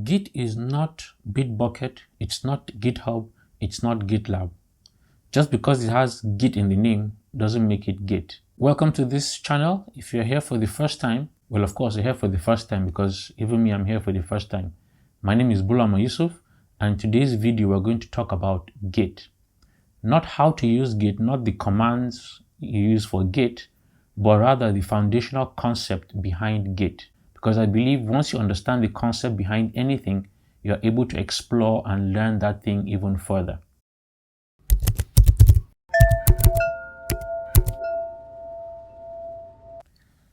Git is not Bitbucket, it's not GitHub, it's not GitLab. Just because it has Git in the name doesn't make it Git. Welcome to this channel. If you're here for the first time, well, of course, you're here for the first time because even me, I'm here for the first time. My name is Bulama Yusuf, and in today's video, we're going to talk about Git. Not how to use Git, not the commands you use for Git, but rather the foundational concept behind Git. Because I believe once you understand the concept behind anything, you're able to explore and learn that thing even further.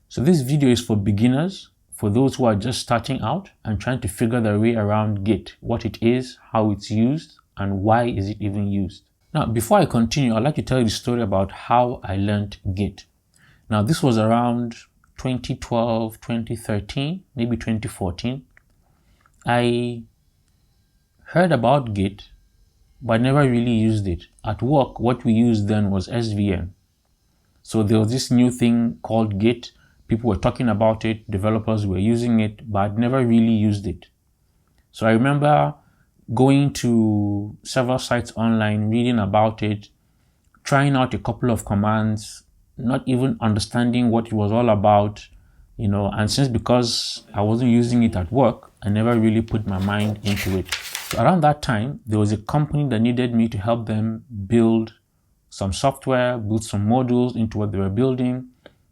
So this video is for beginners, for those who are just starting out and trying to figure their way around Git, what it is, how it's used, and why is it even used. Now, before I continue, I'd like to tell you the story about how I learned Git. Now, this was around 2012, 2013, maybe 2014. I heard about Git, but never really used it. At work, what we used then was SVN. So there was this new thing called Git. People were talking about it, developers were using it, but I'd never really used it. So I remember going to several sites online, reading about it, trying out a couple of commands, not even understanding what it was all about, and since because I wasn't using it at work, I never really put my mind into it. So around that time, there was a company that needed me to help them build some software, build some modules into what they were building.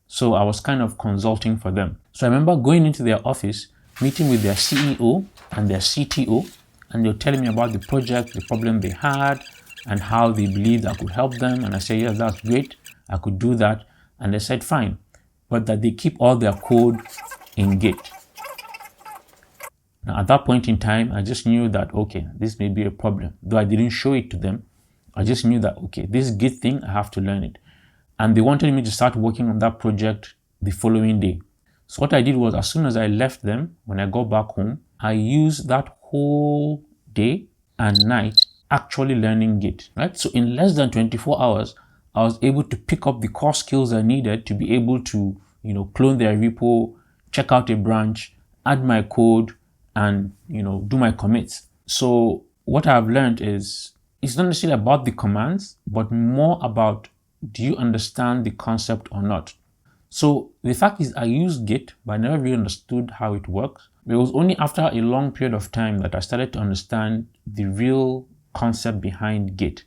So I was kind of consulting for them. So I remember going into their office, meeting with their CEO and their CTO, and they were telling me about the project, the problem they had, and how they believed I could help them. And I said, yes, that's great. I could do that. And they said, fine, but that they keep all their code in Git. Now, at that point in time, I just knew that, okay, this may be a problem. Though I didn't show it to them, I just knew that, okay, this Git thing, I have to learn it. And they wanted me to start working on that project the following day. So what I did was, as soon as I left them, when I got back home, I used that whole day and night actually learning Git, right? So in less than 24 hours, I was able to pick up the core skills I needed to be able to, clone their repo, check out a branch, add my code, and, do my commits. So what I've learned is, it's not necessarily about the commands, but more about, do you understand the concept or not? So the fact is, I used Git, but I never really understood how it works. It was only after a long period of time that I started to understand the real concept behind Git.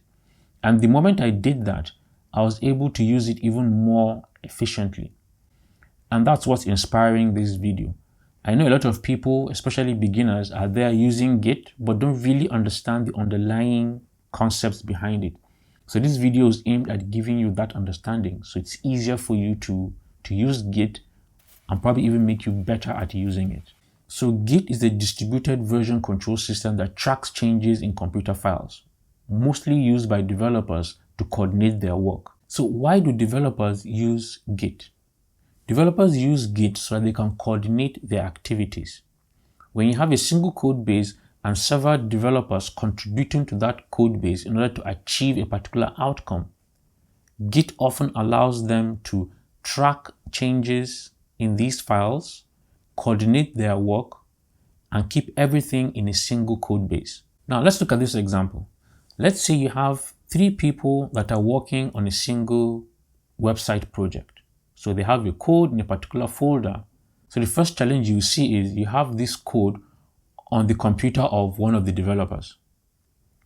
And the moment I did that, I was able to use it even more efficiently. And that's what's inspiring this video. I know a lot of people, especially beginners, are there using Git, but don't really understand the underlying concepts behind it. So this video is aimed at giving you that understanding, so it's easier for you to use Git and probably even make you better at using it. So Git is a distributed version control system that tracks changes in computer files, mostly used by developers to coordinate their work. So why do developers use Git? Developers use Git so that they can coordinate their activities. When you have a single code base and several developers contributing to that code base in order to achieve a particular outcome, Git often allows them to track changes in these files, coordinate their work, and keep everything in a single code base. Now let's look at this example. Let's say you have 3 people that are working on a single website project. So they have a code in a particular folder. So the first challenge you see is you have this code on the computer of one of the developers.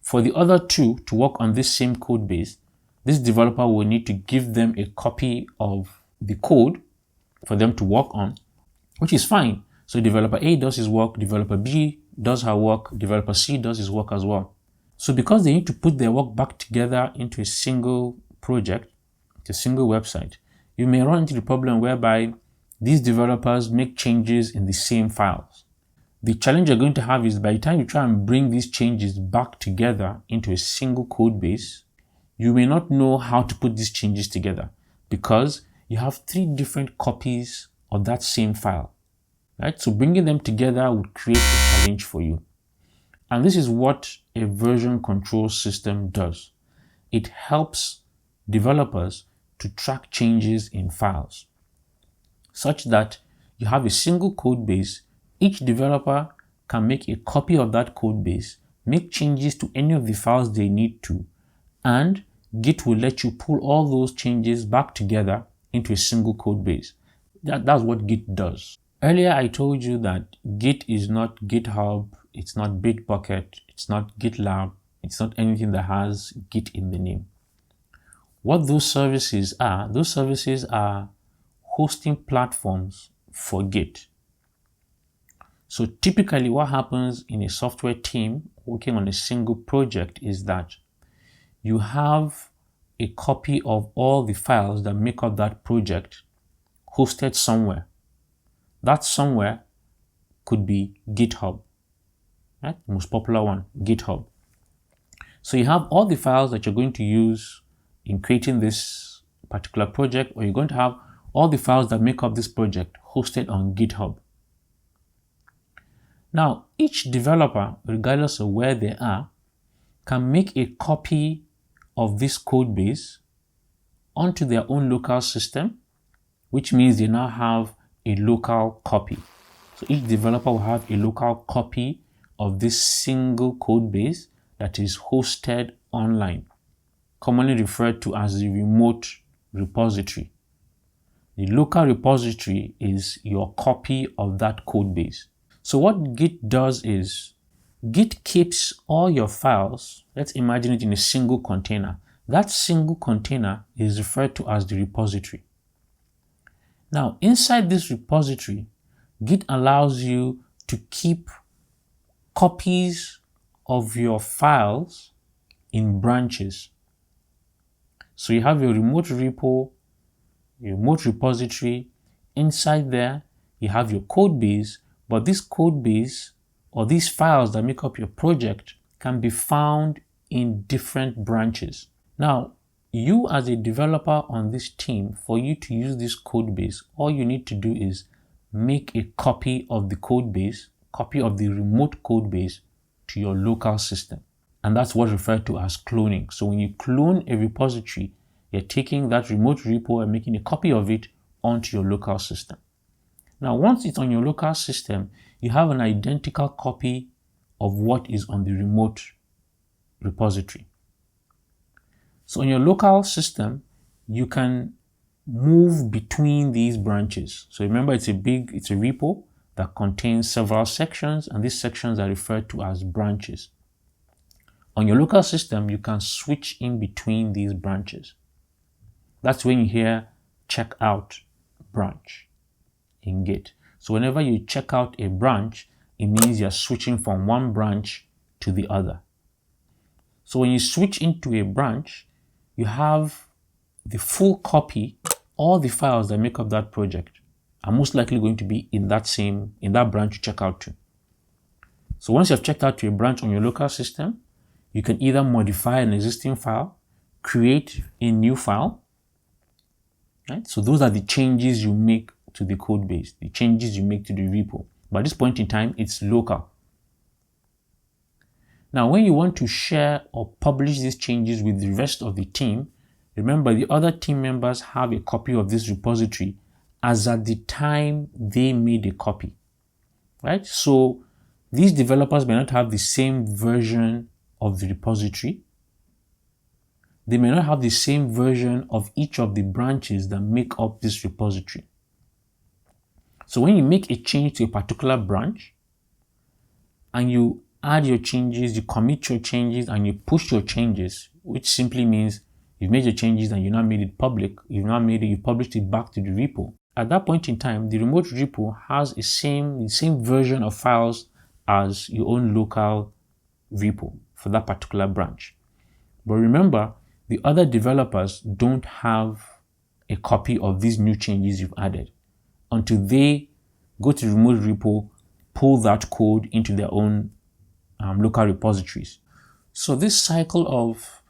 For the other 2 to work on this same code base, this developer will need to give them a copy of the code for them to work on, which is fine. So developer A does his work, developer B does her work, developer C does his work as well. So because they need to put their work back together into a single project, a single website, you may run into the problem whereby these developers make changes in the same files. The challenge you're going to have is by the time you try and bring these changes back together into a single code base, you may not know how to put these changes together because you have 3 different copies of that same file, right? So bringing them together would create a challenge for you. And this is what a version control system does. It helps developers to track changes in files such that you have a single code base. Each developer can make a copy of that code base, make changes to any of the files they need to, and Git will let you pull all those changes back together into a single code base. That's what Git does. Earlier, I told you that Git is not GitHub, it's not Bitbucket, it's not GitLab, it's not anything that has Git in the name. What those services are hosting platforms for Git. So typically what happens in a software team working on a single project is that you have a copy of all the files that make up that project hosted somewhere. That somewhere could be GitHub, right? The most popular one, GitHub. So you have all the files that you're going to use in creating this particular project, or you're going to have all the files that make up this project hosted on GitHub. Now, each developer, regardless of where they are, can make a copy of this code base onto their own local system, which means they now have a local copy. So each developer will have a local copy of this single code base that is hosted online, commonly referred to as the remote repository. The local repository is your copy of that code base. So what Git does is, Git keeps all your files, let's imagine it in a single container. That single container is referred to as the repository. Now, inside this repository, Git allows you to keep copies of your files in branches. So you have your remote repo, your remote repository. Inside there, you have your code base, but this code base or these files that make up your project can be found in different branches. Now, you as a developer on this team, for you to use this code base, all you need to do is make a copy of the code base, copy of the remote code base to your local system. And that's what's referred to as cloning. So when you clone a repository, you're taking that remote repo and making a copy of it onto your local system. Now, once it's on your local system, you have an identical copy of what is on the remote repository. So on your local system, you can move between these branches. So remember, it's a repo that contains several sections, and these sections are referred to as branches. On your local system, you can switch in between these branches. That's when you hear check out branch in Git. So whenever you check out a branch, it means you're switching from one branch to the other. So when you switch into a branch, you have the full copy, all the files that make up that project are most likely going to be in that branch you check out to. So once you have checked out to a branch on your local system, you can either modify an existing file, create a new file, right? So those are the changes you make to the code base, the changes you make to the repo. But at this point in time, it's local. Now, when you want to share or publish these changes with the rest of the team, remember the other team members have a copy of this repository as at the time they made a copy, right? So these developers may not have the same version of the repository. They may not have the same version of each of the branches that make up this repository. So when you make a change to a particular branch and you add your changes, you commit your changes, and you push your changes, which simply means you've made your changes and you now made it public, you published it back to the repo. At that point in time, the remote repo has the same version of files as your own local repo for that particular branch. But remember, the other developers don't have a copy of these new changes you've added until they go to the remote repo, pull that code into their own local repositories. So this cycle of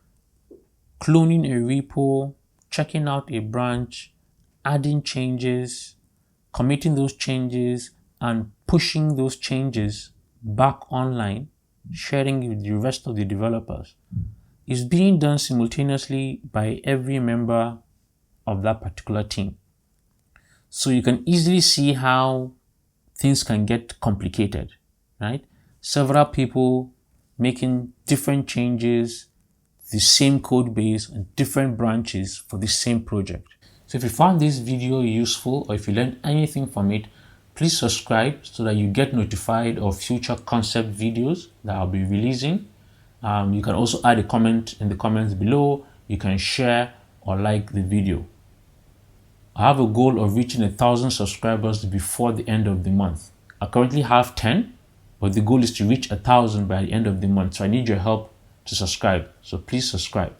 cloning a repo, checking out a branch, adding changes, committing those changes, and pushing those changes back online, sharing with the rest of the developers, is being done simultaneously by every member of that particular team. So you can easily see how things can get complicated, right? several people making different changes, the same code base and different branches for the same project. So if you found this video useful or if you learned anything from it, please subscribe so that you get notified of future concept videos that I'll be releasing. You can also add a comment in the comments below. You can share or like the video. I have a goal of reaching 1,000 subscribers before the end of the month. I currently have 10, but the goal is to reach 1,000 by the end of the month. So I need your help to subscribe. So please subscribe.